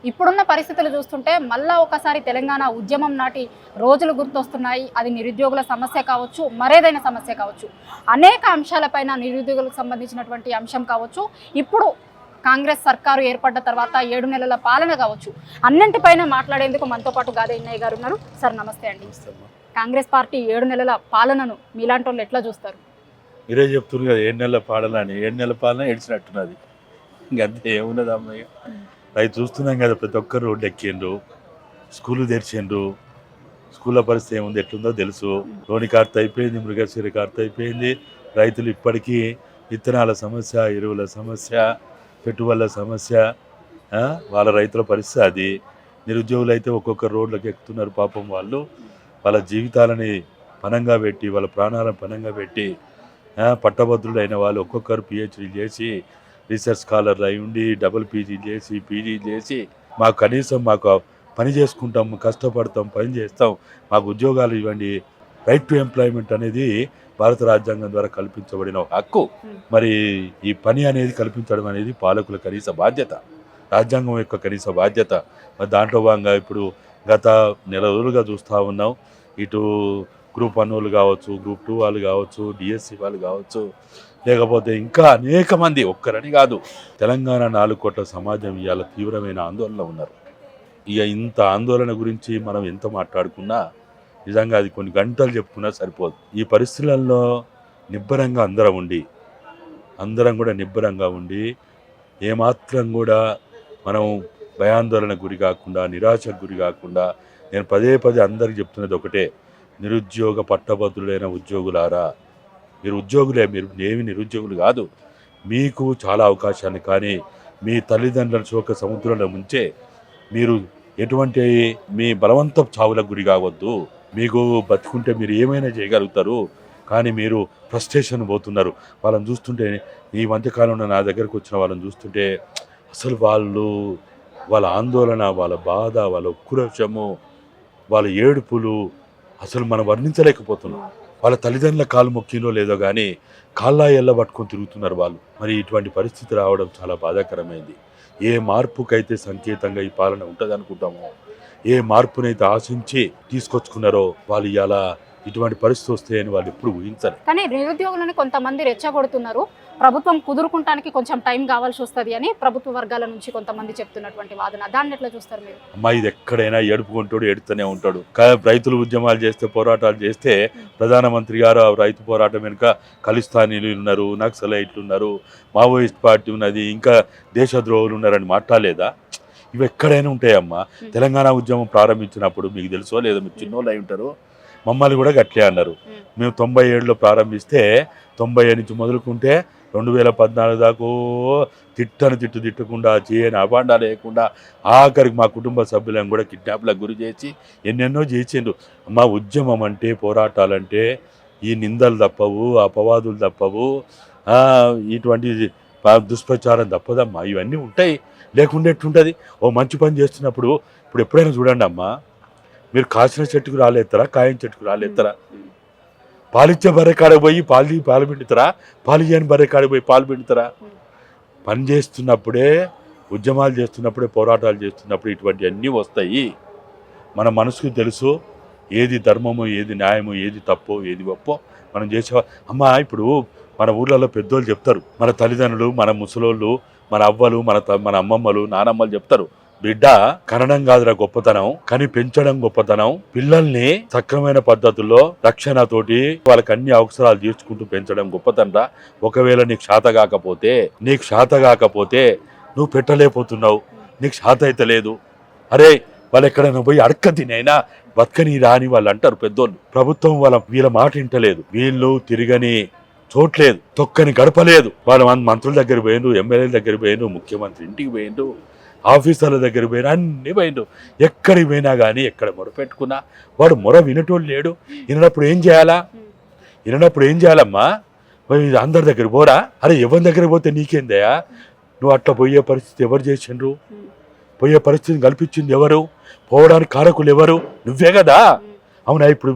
ఇప్పుడున్న పరిస్థితులు చూస్తుంటే మళ్ళా ఒకసారి తెలంగాణ ఉద్యమం నాటి రోజులు గుర్తొస్తున్నాయి. అది నిరుద్యోగుల సమస్య కావచ్చు, మరేదైనా సమస్య కావచ్చు, అనేక అంశాలపైన నిరుద్యోగులకు సంబంధించినటువంటి అంశం కావచ్చు, ఇప్పుడు కాంగ్రెస్ సర్కారు ఏర్పడ్డ తర్వాత 7 నెలల పాలన కావచ్చు, అన్నింటిపైన మాట్లాడేందుకు మనతో పాటు గాదే ఇన్నయ్య గారు ఉన్నారు. సార్ నమస్తే అండి. కాంగ్రెస్ పార్టీ 7 నెలల పాలనను మీలాంటి వాళ్ళు ఎట్లా చూస్తారు? మీరే చెప్తున్నారు కదా 7 నెలల పాలన అని. 7 నెలల పాలన ఏడ్చినట్టున్నది. ఇంకంతే ఏమున్నది అమ్మాయి. రైతు చూస్తున్నాం కదా, ప్రతి ఒక్కరు రోడ్డు ఎక్కిండ్రు, స్కూళ్ళు తెరిచిండ్రు. స్కూళ్ళ పరిస్థితి ఏముంది ఎట్లుందో తెలుసు. లోని కార్త అయిపోయింది, మృగశిర కార్త అయిపోయింది. రైతులు ఇప్పటికీ విత్తనాల సమస్య, ఎరువుల సమస్య, పెట్టుబడుల సమస్య, వాళ్ళ రైతుల పరిస్థితి అది. నిరుద్యోగులు అయితే ఒక్కొక్క రోడ్లకు ఎక్కుతున్నారు. పాపం వాళ్ళు వాళ్ళ జీవితాలని పణంగా పెట్టి, వాళ్ళ ప్రాణాలను పణంగా పెట్టి, పట్టభద్రులు అయిన వాళ్ళు ఒక్కొక్కరు పిహెచ్డీ చేసి, రీసెర్చ్ స్కాలర్లు అయి ఉండి, డబుల్ పీజీ చేసి, పీజీ చేసి, మాకు కనీసం మాకు పని చేసుకుంటాం, కష్టపడతాం, పని చేస్తాం, మాకు ఉద్యోగాలు ఇవ్వండి. రైట్ టు ఎంప్లాయ్మెంట్ అనేది భారత రాజ్యాంగం ద్వారా కల్పించబడిన హక్కు. మరి ఈ పని అనేది కల్పించడం అనేది పాలకుల కనీస బాధ్యత, రాజ్యాంగం యొక్క కనీస బాధ్యత. మరి దాంట్లో భాగంగా ఇప్పుడు గత నెల రోజులుగా చూస్తూ ఉన్నాం. ఇటు గ్రూప్ 1 వాళ్ళు కావచ్చు, గ్రూప్ 2 వాళ్ళు కావచ్చు, డిఎస్సి వాళ్ళు కావచ్చు, లేకపోతే ఇంకా అనేక మంది, ఒక్కరని కాదు, తెలంగాణ 4 కోట్ల సమాజం ఇవాళ తీవ్రమైన ఆందోళనలో ఉన్నారు. ఇక ఇంత ఆందోళన గురించి మనం ఎంత మాట్లాడుకున్నా నిజంగా అది కొన్ని గంటలు చెప్పుకున్నా సరిపోదు. ఈ పరిస్థితులలో నిబ్బరంగా అందరం కూడా నిబ్బరంగా ఉండి, ఏమాత్రం కూడా మనం భయాందోళన గురి కాకుండా, నిరాశకు గురి కాకుండా, నేను పదే అందరికి చెప్తున్నది ఒకటే, నిరుద్యోగ పట్టభద్రులైన ఉద్యోగులారా, మీరు ఉద్యోగులే, మీరు ఏమి నిరుద్యోగులు కాదు. మీకు చాలా అవకాశాలు, కానీ మీ తల్లిదండ్రుల శోక సముద్రంలో ముంచే మీరు ఎటువంటి మీ బలవంతపు చావులకు గురి కావద్దు. మీకు బతుకుంటే మీరు ఏమైనా చేయగలుగుతారు, కానీ మీరు ఫ్రస్ట్రేషన్ పోతున్నారు. వాళ్ళని చూస్తుంటే, ఈ మధ్యకాలంలో నా దగ్గరకు వచ్చిన వాళ్ళని చూస్తుంటే అసలు వాళ్ళ ఆందోళన, వాళ్ళ బాధ, వాళ్ళ ఉక్రోషము, వాళ్ళ ఏడుపులు అసలు మనం వర్ణించలేకపోతున్నాం. వాళ్ళ తల్లిదండ్రుల కాలు మొక్కినో లేదో కానీ కాళ్ళ ఎల్ల పట్టుకొని తిరుగుతున్నారు వాళ్ళు. మరి ఇటువంటి పరిస్థితి రావడం చాలా బాధాకరమైంది. ఏ మార్పుకైతే సంకేతంగా ఈ పాలన ఉంటుంది అనుకుంటామో, ఏ మార్పునైతే ఆశించి తీసుకొచ్చుకున్నారో, వాళ్ళు ఇలా ఇటువంటి పరిస్థితి వస్తాయని వాళ్ళు ఎప్పుడు ఊహించారు. కానీ నిరుద్యోగులను కొంతమంది రెచ్చగొడుతున్నారు. ప్రభుత్వం కుదురుకుంటానికి కొంచెం టైం కావాల్సి వస్తుంది అని ప్రభుత్వ వర్గాల నుంచి కొంతమంది చెప్తున్నటువంటి వాదన, దాన్ని ఎట్లా చూస్తారు మీరు? అమ్మా, ఇది ఎక్కడైనా ఏడుపుకుంటాడు, ఏడుతూనే ఉంటాడు. రైతులు ఉద్యమాలు చేస్తే, పోరాటాలు చేస్తే, ప్రధానమంత్రి గారు రైతు పోరాటం వెనుక ఖలిస్తానీలు ఉన్నారు, నక్సలైట్లు ఉన్నారు, మావోయిస్ట్ పార్టీ ఉన్నది, ఇంకా దేశద్రోహులు ఉన్నారని మాట్లాడలేదా? ఇవి ఎక్కడైనా ఉంటాయమ్మా. తెలంగాణ ఉద్యమం ప్రారంభించినప్పుడు మీకు తెలుసో లేదో, మీరు చిన్నోళ్ళు అయి ఉంటారు, మమ్మల్ని కూడా గట్లే అన్నారు. మేము 97లో ప్రారంభిస్తే 90 నుంచి మొదలుకుంటే 2014 దాకా తిట్టకుండా, చేయని అబాండా లేకుండా, ఆఖరికి మా కుటుంబ సభ్యులను కూడా కిడ్నాప్లకు గురి చేసి ఎన్నెన్నో చేసిండ్రు. మా ఉద్యమం అంటే, పోరాటాలంటే ఈ నిందలు తప్పవు, అపవాదులు తప్పవు, ఇటువంటి దుష్ప్రచారం తప్పదమ్మా. ఇవన్నీ ఉంటాయి, లేకుండా ఎట్లుంటుంది? ఓ మంచి పని చేస్తున్నప్పుడు ఇప్పుడు ఎప్పుడైనా చూడండి అమ్మా, మీరు కాసిన చెట్టుకు రాలేస్తారా, కాయం చెట్టుకు రాలేస్తారా? పాలిచ్చే బర్రె కాడకు పోయి పాలు పిండుతారా, పాలు చేయని బర్రె కాడకు పోయి పాలు పిండుతారా? పని చేస్తున్నప్పుడే, ఉద్యమాలు చేస్తున్నప్పుడే, పోరాటాలు చేస్తున్నప్పుడు ఇటువంటి అన్నీ వస్తాయి. మన మనసుకు తెలుసు ఏది ధర్మమో, ఏది న్యాయమో, ఏది తప్పో, ఏది ఒప్పో మనం చేసే. అమ్మా, ఇప్పుడు మన ఊళ్ళలో పెద్దోళ్ళు చెప్తారు, మన తల్లిదండ్రులు, మన ముసలోళ్ళు, మన అవ్వలు, మన అమ్మమ్మలు, నానమ్మలు చెప్తారు, బిడ్డ కనడం కాదురా గొప్పతనం, కానీ పెంచడం గొప్పతనం. పిల్లల్ని సక్రమైన పద్ధతుల్లో రక్షణతోటి వాళ్ళకి అన్ని అవసరాలు తీర్చుకుంటూ పెంచడం గొప్పతనరా. ఒకవేళ నీకు శాత కాకపోతే నువ్వు పెట్టలేకపోతున్నావు, నీకు శాత అయితే లేదు, అరే వాళ్ళు ఎక్కడైనా పోయి అడక్క తినైనా బతకని రాని వాళ్ళు అంటారు పెద్దోళ్ళు. ప్రభుత్వం వీళ్ళ మాట వింటలేదు, వీళ్ళు తిరగని చోట్లేదు, తొక్కని గడపలేదు. వాళ్ళు మంత్రుల దగ్గర పోయిండు, ఎమ్మెల్యేల దగ్గర పోయిండు, ముఖ్యమంత్రి ఇంటికి పోయిండు, ఆఫీసర్ల దగ్గర పోయినా, అన్ని పోయిండు. ఎక్కడికి పోయినా కానీ, ఎక్కడ మొరపెట్టుకున్నా వాడు మొర వినటోళ్ళు లేడు. వినప్పుడు ఏం చేయాలమ్మా? అందరి దగ్గర పోరా? అరే ఎవరి దగ్గర పోతే నీకేందయా? నువ్వు అట్లా పోయే పరిస్థితి ఎవరు చేసిండ్రు? పోయే పరిస్థితిని కల్పించింది ఎవరు? పోవడానికి కారకులు ఎవరు? నువ్వే కదా. అవునా? ఇప్పుడు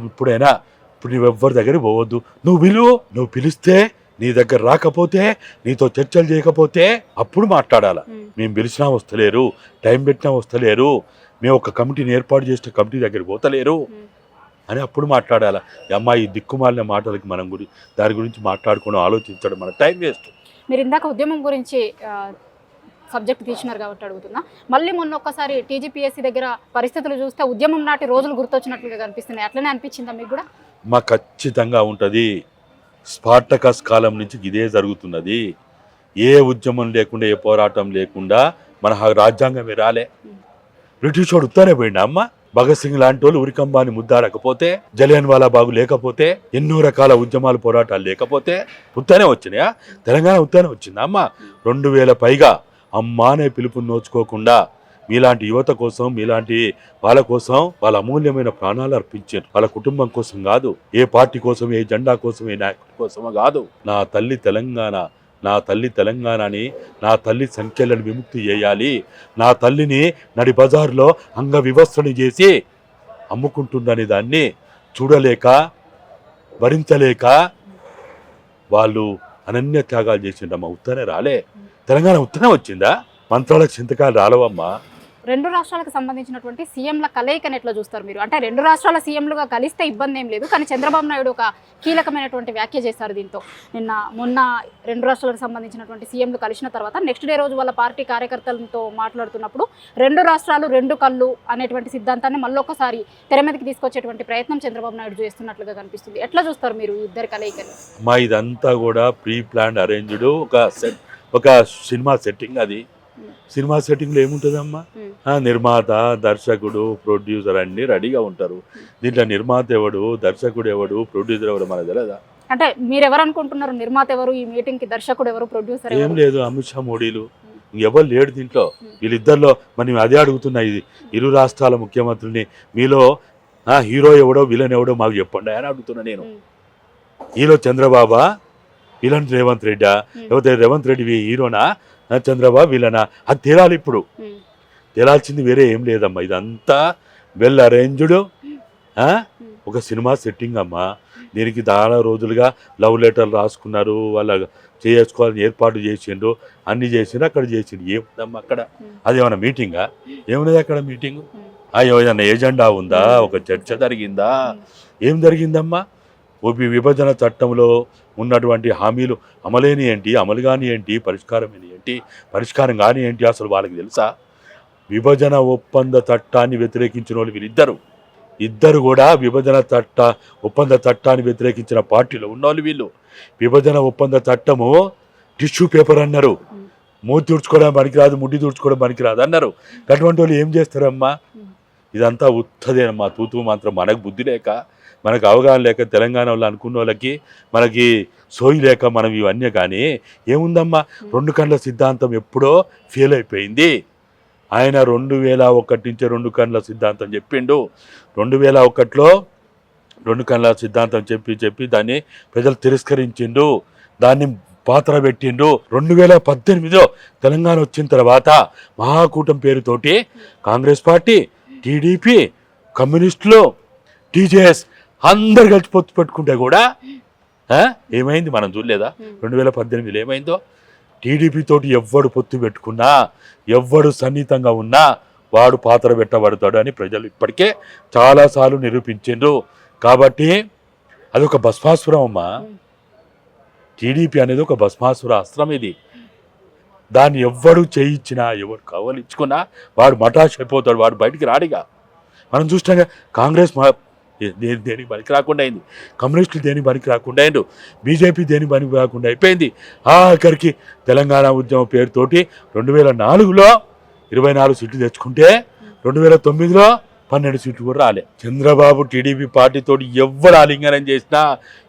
నువ్వు ఎవ్వరి దగ్గర పోవద్దు, నువ్వు పిలిస్తే నీ దగ్గర రాకపోతే, నీతో చర్చలు చేయకపోతే అప్పుడు మాట్లాడాలా. మేము పిలిచినా వస్తలేరు, టైం పెట్టినా వస్తలేరు, మేము ఒక కమిటీని ఏర్పాటు చేసిన కమిటీ దగ్గరికి పోతలేరు అని అప్పుడు మాట్లాడాలా. అమ్మాయి దిక్కుమాలిన మాటలకి మనం దాని గురించి మాట్లాడుకోవడం, ఆలోచించడం మన టైం వేస్ట్. మీరు ఇందాక ఉద్యమం గురించి సబ్జెక్ట్ తీసినారు కాబట్టి అడుగుతున్నా. మళ్ళీ మొన్న ఒక్కసారి టీజీపీఎస్సీ దగ్గర పరిస్థితులు చూస్తే ఉద్యమం నాటి రోజులు గుర్తొచ్చినట్లుగా కనిపిస్తున్నాయి. అట్లనే అనిపించిందా మీకు కూడా? మా ఖచ్చితంగా ఉంటుంది. స్పార్టకస్ కాలం నుంచి ఇదే జరుగుతున్నది. ఏ ఉద్యమం లేకుండా, ఏ పోరాటం లేకుండా మన రాజ్యాంగమే రాలే. బ్రిటిష్ వాడు ఉత్తానే పోయిండా అమ్మ? భగత్ సింగ్ లాంటి వాళ్ళు ఉరికంబాన్ని ముద్దాడకపోతే, జలియన్ వాలా బాగు లేకపోతే, ఎన్నో రకాల ఉద్యమాలు పోరాటాలు లేకపోతే ఉత్తానే వచ్చినాయా? తెలంగాణ ఉత్తానే వచ్చిందా అమ్మ? 2000 పైగా అమ్మా అనే పిలుపుని నోచుకోకుండా మీలాంటి యువత కోసం, మీలాంటి వాళ్ళ కోసం వాళ్ళ అమూల్యమైన ప్రాణాలు అర్పించారు. వాళ్ళ కుటుంబం కోసం కాదు, ఏ పార్టీ కోసం, ఏ జెండా కోసం, ఏ నాయకుడి కోసమో కాదు. నా తల్లి తెలంగాణ, నా తల్లి తెలంగాణని, నా తల్లి సంఖ్యలను విముక్తి చేయాలి. నా తల్లిని నడి బజార్లో అంగ వివస్త్రని చేసి అమ్ముకుంటుందని దాన్ని చూడలేక, భరించలేక వాళ్ళు అనన్య త్యాగాలు చేసిండమ్మా. ఉత్తనే రాలే. తెలంగాణ ఉత్తనే వచ్చిందా? మంత్రాలకు చింతకాలు రాలవమ్మా. 2 రాష్ట్రాలకు సంబంధించినటువంటి సీఎంల కలయికని ఎట్లా చూస్తారు మీరు? అంటే 2 రాష్ట్రాల సీఎంలుగా కలిస్తే ఇబ్బంది ఏం లేదు, కానీ చంద్రబాబు నాయుడు ఒక కీలకమైనటువంటి వ్యాఖ్య చేశారు దీంతో. మొన్న 2 రాష్ట్రాలకు సంబంధించినటువంటి సీఎంలు కలిసిన తర్వాత నెక్స్ట్ డే రోజు వాళ్ళ పార్టీ కార్యకర్తలతో మాట్లాడుతున్నప్పుడు 2 రాష్ట్రాలు 2 కళ్ళు అనేటువంటి సిద్ధాంతాన్ని మళ్ళొకసారి తెర మీదకి తీసుకొచ్చేటువంటి ప్రయత్నం చంద్రబాబు నాయుడు చేస్తున్నట్లుగా కనిపిస్తుంది. ఎట్లా చూస్తారు మీరు ఇద్దరు కలయికని? మా ఇదంతా కూడా ప్రీ ప్లాన్ అరేంజ్డ్ ఒక సినిమా సెట్టింగ్. అది సినిమా సెట్టింగ్లో ఏముంటుందమ్మా? నిర్మాత, దర్శకుడు, ప్రొడ్యూసర్ అన్ని రెడీగా ఉంటారు. దీంట్లో నిర్మాత ఎవడు, దర్శకుడు ఎవడు, ప్రొడ్యూసర్ ఎవడు మనకు తెలియదా? అంటే మీరు ఎవరు అనుకుంటున్నారు? నిర్మాత ఎవరు, ఈ మీటింగ్ కి దర్శకుడు ఎవరు, ప్రొడ్యూసర్ ఏం లేదు. అమిత్ షా, మోడీలు, ఎవరు లేడు దీంట్లో. వీళ్ళిద్దరిలో మనం అదే అడుగుతున్నా. ఇది 2 రాష్ట్రాల ముఖ్యమంత్రుల్ని, మీలో హీరో ఎవడో విలన్ ఎవడో మాకు చెప్పండి అని అడుగుతున్నా నేను. హీరో చంద్రబాబా, విలన్ రేవంత్ రెడ్డా? లేకపోతే రేవంత్ రెడ్డి హీరోనా, చంద్రబాబు విలనా? అది తేలాలి. ఇప్పుడు తేలాల్సింది వేరే ఏం లేదమ్మా. ఇదంతా వెల్ అరేంజ్డ్ ఒక సినిమా సెట్టింగ్ అమ్మా. దీనికి చాలా రోజులుగా లవ్ లెటర్లు రాసుకున్నారు, వాళ్ళ చేసుకోవాలని ఏర్పాటు చేసిండ్రు, అన్ని చేసిండ్రు. అక్కడ చేసిండు. ఏముందమ్మా అక్కడ? అదేమన్నా మీటింగా? ఏమున్నది అక్కడ మీటింగు? ఏదన్నా ఏజెండా ఉందా? ఒక చర్చ జరిగిందా? ఏం జరిగిందమ్మా? విభజన చట్టంలో ఉన్నటువంటి హామీలు అమలేని ఏంటి, అమలు కాని ఏంటి, పరిష్కారం ఏంటి, పరిష్కారం కాని ఏంటి అసలు వాళ్ళకి తెలుసా? విభజన ఒప్పంద చట్టాన్ని వ్యతిరేకించిన వాళ్ళు వీళ్ళిద్దరు కూడా విభజన ఒప్పంద చట్టాన్ని వ్యతిరేకించిన పార్టీలో ఉన్నవాళ్ళు వీళ్ళు. విభజన ఒప్పంద చట్టము టిష్యూ పేపర్ అన్నారు, మూతి తుడుచుకోవడం పనికిరాదు, ముడ్డి తుడుచుకోవడం పనికిరాదు అన్నారు. అటువంటి వాళ్ళు ఏం చేస్తారమ్మా? ఇదంతా ఉత్తదేనమ్మా, తూతూ మాత్రం. మనకు బుద్ధి లేక, మనకు అవగాహన లేక, తెలంగాణ వాళ్ళు అనుకున్న వాళ్ళకి మనకి సోయి లేక మనం ఇవన్నీ. కానీ ఏముందమ్మా, 2 కళ్ళ సిద్ధాంతం ఎప్పుడో ఫెయిల్ అయిపోయింది. ఆయన 2001 నుంచి 2 కళ్ళ సిద్ధాంతం చెప్పిండు. 2001లో 2 కళ్ళ సిద్ధాంతం చెప్పి దాన్ని ప్రజలు తిరస్కరించిండు, దాన్ని పాత్ర పెట్టిండు. 2018లో తెలంగాణ వచ్చిన తర్వాత మహాకూటమి పేరుతోటి కాంగ్రెస్ పార్టీ, టీడీపీ, కమ్యూనిస్టులు, టీజేఎస్ అందరు కలిసి పొత్తు పెట్టుకుంటే కూడా ఏమైంది మనం చూడలేదా? 2018లో ఏమైందో? టీడీపీ తోటి ఎవ్వడు పొత్తు పెట్టుకున్నా, ఎవ్వడు సన్నిహితంగా ఉన్నా వాడు పాత్ర పెట్టబడతాడు అని ప్రజలు ఇప్పటికే చాలాసార్లు నిరూపించిండ్రు. కాబట్టి అదొక భస్మాసురం అమ్మా. టీడీపీ అనేది ఒక భస్మాసుర అస్త్రం. ఇది దాన్ని ఎవ్వడు చేయించినా, ఎవరు కవలించుకున్నా వాడు మటాష్ అయిపోతాడు, వాడు బయటికి రాడిగా. మనం చూస్తాం కాంగ్రెస్ దేనికి పనికి రాకుండా అయింది, కమ్యూనిస్టులు దేనికి పనికి రాకుండా అయిండు, బీజేపీ దేనికి పనికి రాకుండా అయిపోయింది. ఆఖరికి తెలంగాణ ఉద్యమం పేరుతోటి 2004లో 24 సీట్లు తెచ్చుకుంటే 2009లో 12 సీట్లు కూడా రాలే. చంద్రబాబు టీడీపీ పార్టీతో ఎవ్వడు ఆలింగనం చేసినా,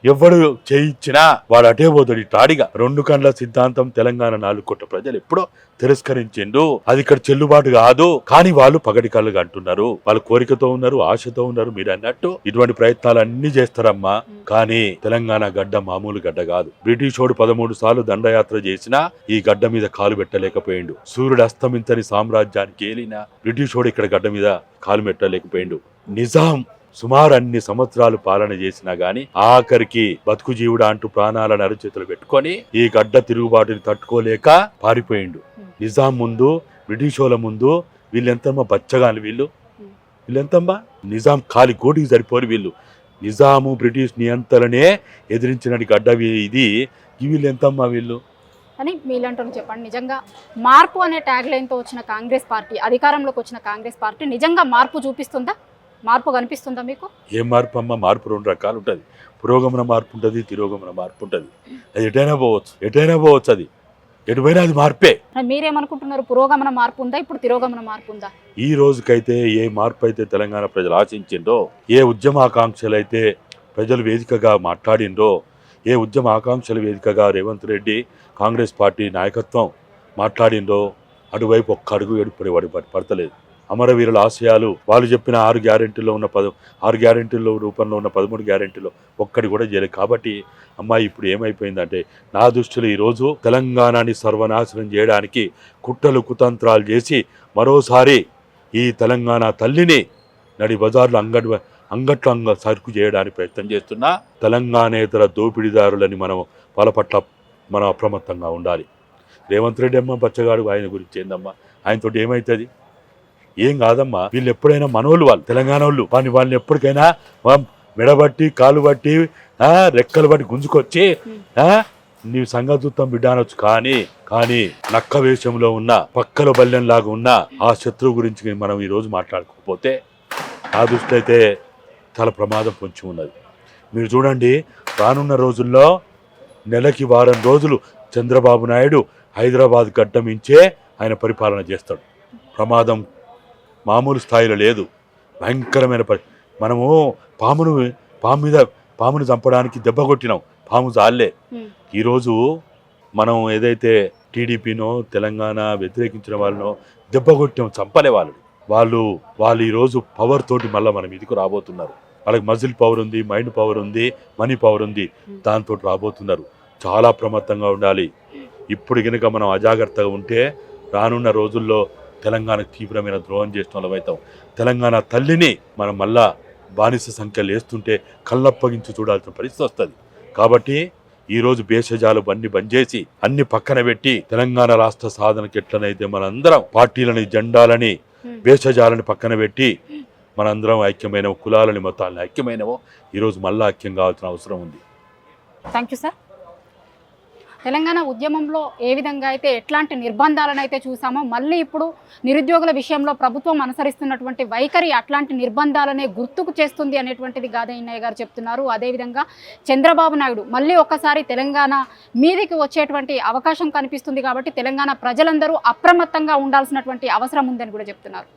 ఎవ్వడు చేయించినా వాడు అటే పోతాడు టాడిగా. 2 కళ్ళ సిద్ధాంతం తెలంగాణ 4 కోట్ల ప్రజలు ఎప్పుడో తిరస్కరించిండు. అది ఇక్కడ చెల్లుబాటు కాదు. కానీ వాళ్ళు పగటి కళ్ళుగా అంటున్నారు, వాళ్ళ కోరికతో ఉన్నారు, ఆశతో ఉన్నారు. మీరు అన్నట్టు ఇటువంటి ప్రయత్నాలు అన్ని చేస్తారమ్మా. కానీ తెలంగాణ గడ్డ మామూలు గడ్డ కాదు. బ్రిటిష్ వాడు 13 సార్లు దండయాత్ర చేసినా ఈ గడ్డ మీద కాలు పెట్టలేకపోయిండు. సూర్యుడు అస్తమించని సామ్రాజ్యానికి ఏలిన బ్రిటిష్ వాడు ఇక్కడ గడ్డ మీద కాలు పెట్టలేకపోయిండు. నిజాం సుమారు అన్ని సంవత్సరాలు పాలన చేసినా గాని ఆఖరికి బతుకు జీవుడా అంటూ ప్రాణాలను అరచేతులు పెట్టుకొని ఈ గడ్డ తిరుగుబాటుని తట్టుకోలేక పారిపోయిండు. నిజాం ముందు, బ్రిటిష్ వాళ్ళ ముందు వీళ్ళెంతమ్మా బచ్చగాని వీళ్ళెంతమ్మా నిజాం కాలి కోటికి సరిపోరు వీళ్ళు. నిజాము బ్రిటిష్ నియంత్రణనే ఎదిరించిన గడ్డ ఇది వీళ్ళెంతమ్మా వీళ్ళు అని మీలంటూ చెప్పండి. నిజంగా మార్పు అనే ట్యాగ్ లైన్తో వచ్చిన కాంగ్రెస్ పార్టీ, అధికారంలోకి వచ్చిన కాంగ్రెస్ పార్టీ నిజంగా మార్పు చూపిస్తుందా? మార్పు కనిపిస్తుందా మీకు? ఏ మార్పు అమ్మ? మార్పు రెండు రకాలు ఉంటుంది. పురోగమన మార్పు ఉంటుంది, తిరోగమన మార్పు ఉంటుంది. అది ఎటైనా పోవచ్చు. అది ఎటుపోయినా అది మార్పే. మీరేమనుకుంటున్నారు? పురోగమన మార్పు ఉందా, ఇప్పుడు తిరోగమన మార్పు ఉందా? ఈ రోజుకైతే ఏ మార్పు అయితే తెలంగాణ ప్రజలు ఆశించిండ్రో, ఏ ఉద్యమాకాంక్షలు అయితే ప్రజలు వేదికగా మాట్లాడిండ్రో, ఏ ఉద్యమ ఆకాంక్షల వేదికగా రేవంత్ రెడ్డి కాంగ్రెస్ పార్టీ నాయకత్వం మాట్లాడిండ్రో, అటువైపు ఒక్క అడుగు పడతలేదు. అమరవీరుల ఆశయాలు వాళ్ళు చెప్పిన 6 గ్యారెంటీల్లో ఉన్న 6 గ్యారెంటీల్లో రూపంలో ఉన్న 13 గ్యారెంటీలో ఒక్కటి కూడా చేయలేదు. కాబట్టి అమ్మాయి ఇప్పుడు ఏమైపోయిందంటే, నా దృష్టిలో ఈరోజు తెలంగాణని సర్వనాశనం చేయడానికి కుట్రలు కుతంత్రాలు చేసి మరోసారి ఈ తెలంగాణ తల్లిని నడి బజార్లో అంగట్లో సరుకు చేయడానికి ప్రయత్నం చేస్తున్నా తెలంగాణేతర దోపిడీదారులని వాళ్ళ పట్ల మనం అప్రమత్తంగా ఉండాలి. రేవంత్ రెడ్డి అమ్మ బచ్చగాడు, ఆయన గురించి ఏందమ్మా? ఆయనతోటి ఏమవుతుంది? ఏం కాదమ్మా. వీళ్ళు ఎప్పుడైనా మనోళ్ళు, వాళ్ళు తెలంగాణ వాళ్ళు, వాళ్ళని ఎప్పటికైనా మెడబట్టి కాలు బట్టి రెక్కలు బట్టి గుంజుకొచ్చి నీ సంగతుత్తం బిడ్డ అనొచ్చు. కానీ నక్క వేషంలో ఉన్న పక్కల బల్యంలాగా ఉన్న ఆ శత్రువు గురించి మనం ఈరోజు మాట్లాడుకోకపోతే ఆ దృష్టి అయితే చాలా ప్రమాదం పొంచి ఉన్నది. మీరు చూడండి, రానున్న రోజుల్లో నెలకి వారం రోజులు చంద్రబాబు నాయుడు హైదరాబాద్ గడ్డమించే ఆయన పరిపాలన చేస్తాడు. ప్రమాదం మామూలు స్థాయిలో లేదు, భయంకరమైన మనము పాముని చంపడానికి దెబ్బ కొట్టినాం, పాము జాలే. ఈరోజు మనం ఏదైతే టీడీపీనో తెలంగాణ వ్యతిరేకించిన వాళ్ళనో దెబ్బ కొట్టాం, చంపలే వాళ్ళు ఈరోజు పవర్ తోటి మళ్ళీ మనం ఇదికు రాబోతున్నారు. వాళ్ళకి మజిల్ పవర్ ఉంది, మైండ్ పవర్ ఉంది, మనీ పవర్ ఉంది, దాంతో రాబోతున్నారు. చాలా ప్రమత్తంగా ఉండాలి. ఇప్పుడు కనుక మనం అజాగ్రత్తగా ఉంటే రానున్న రోజుల్లో తెలంగాణకు తీవ్రమైన ద్రోహం చేసిన వాళ్ళం అవుతాం. తెలంగాణ తల్లిని మనం మళ్ళా బానిస సంఖ్యలు వేస్తుంటే కళ్ళప్పగించి చూడాల్సిన పరిస్థితి వస్తుంది. కాబట్టి ఈరోజు భేషజాలు బంద్ చేసి అన్ని పక్కన పెట్టి తెలంగాణ రాష్ట్ర సాధనకి ఎట్లనైతే మనందరం పార్టీలని, జెండాలని, భేషజాలని పక్కన పెట్టి మనందరం ఐక్యమైన కులాలని, మతాలని ఐక్యమైనవో ఈరోజు మళ్ళా ఐక్యం కావాల్సిన అవసరం ఉంది. Thank you sir. తెలంగాణ ఉద్యమంలో ఏ విధంగా అయితే ఎట్లాంటి నిర్బంధాలను అయితే చూసామో, మళ్ళీ ఇప్పుడు నిరుద్యోగుల విషయంలో ప్రభుత్వం అనుసరిస్తున్నటువంటి వైఖరి అట్లాంటి నిర్బంధాలనే గుర్తుకు చేస్తుంది అనేటువంటిది గాదయ్య గారు చెప్తున్నారు. అదేవిధంగా చంద్రబాబు నాయుడు మళ్ళీ ఒక్కసారి తెలంగాణ మీదికి వచ్చేటువంటి అవకాశం కనిపిస్తుంది. కాబట్టి తెలంగాణ ప్రజలందరూ అప్రమత్తంగా ఉండాల్సినటువంటి అవసరం ఉందని కూడా చెప్తున్నారు.